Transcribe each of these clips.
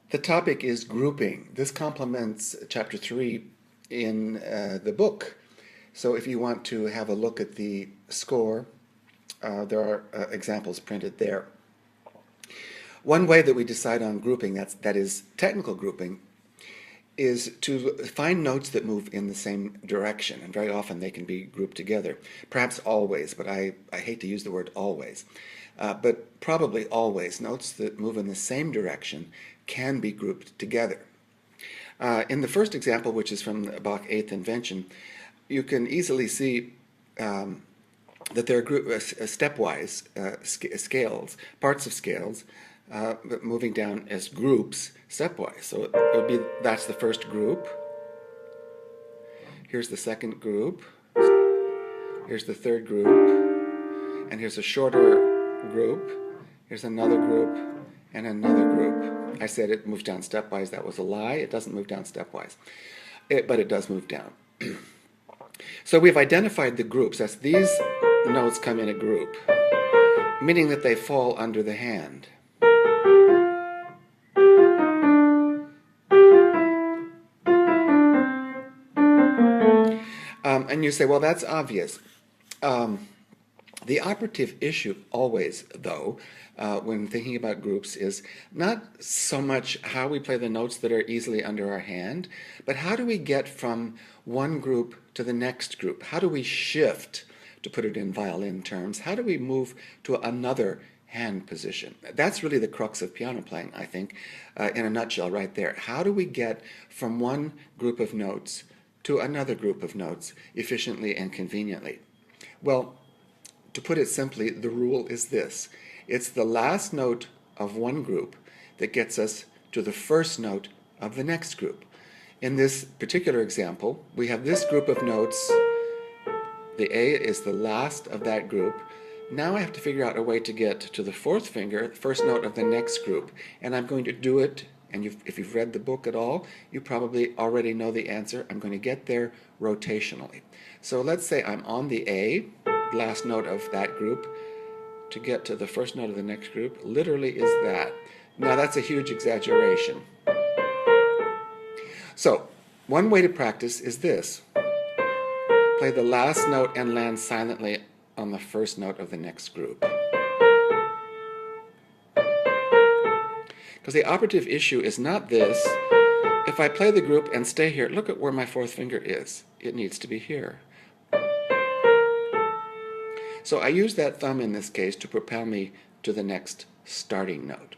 The topic is grouping. This complements chapter 3 in the book. So if you want to have a look at the score, there are examples printed there. One way that we decide on grouping, that is technical grouping, is to find notes that move in the same direction, and very often they can be grouped together. Perhaps always, but I hate to use the word always. But probably always, notes that move in the same direction can be grouped together. In the first example, which is from the Bach Eighth Invention, you can easily see that there are stepwise scales, parts of scales, moving down as groups stepwise. So it would be, that's the first group. Here's the second group. Here's the third group. And here's a shorter group. Here's another group and another group. I said it moves down stepwise. That was a lie. It doesn't move down stepwise. But it does move down. So we've identified the groups. That's these notes come in a group, meaning that they fall under the hand. And you say, well, that's obvious. The operative issue always, though, when thinking about groups is not so much how we play the notes that are easily under our hand, but how do we get from one group to the next group? How do we shift, to put it in violin terms? How do we move to another hand position? That's really the crux of piano playing, I think, in a nutshell right there. How do we get from one group of notes to another group of notes efficiently and conveniently? Well, to put it simply, the rule is this. It's the last note of one group that gets us to the first note of the next group. In this particular example, we have this group of notes. The A is the last of that group. Now I have to figure out a way to get to the fourth finger, the first note of the next group. And I'm going to do it, and if you've read the book at all, you probably already know the answer. I'm going to get there rotationally. So let's say I'm on the A, last note of that group, to get to the first note of the next group. Literally is that. Now that's a huge exaggeration. So one way to practice is this. Play the last note and land silently on the first note of the next group. Because the operative issue is not this. If I play the group and stay here, look at where my fourth finger is. It needs to be here. So I use that thumb in this case to propel me to the next starting note.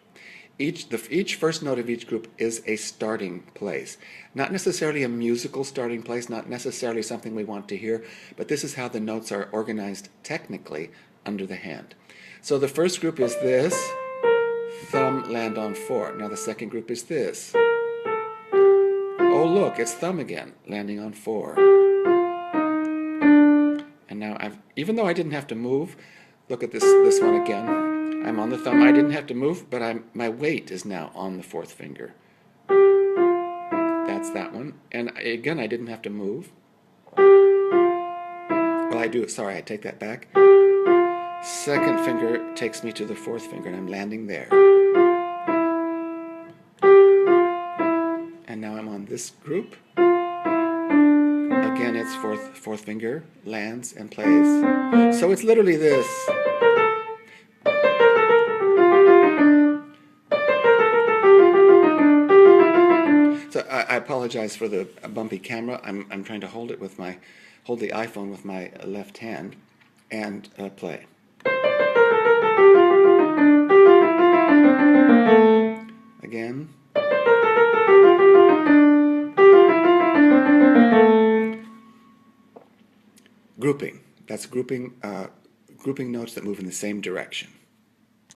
Each first note of each group is a starting place. Not necessarily a musical starting place, not necessarily something we want to hear, but this is how the notes are organized technically under the hand. So the first group is this, thumb, land on 4. Now the second group is this. Oh look, it's thumb again, landing on 4. And now even though I didn't have to move, look at this one again. I'm on the thumb. I didn't have to move, but my weight is now on the fourth finger. That's that one. And again, I didn't have to move. Well, I do. Sorry, I take that back. Second finger takes me to the fourth finger, and I'm landing there. And now I'm on this group. Again, it's fourth finger, lands and plays. So it's literally this. So I apologize for the bumpy camera. I'm trying to hold the iPhone with my left hand and play. Again. Grouping. That's grouping notes that move in the same direction.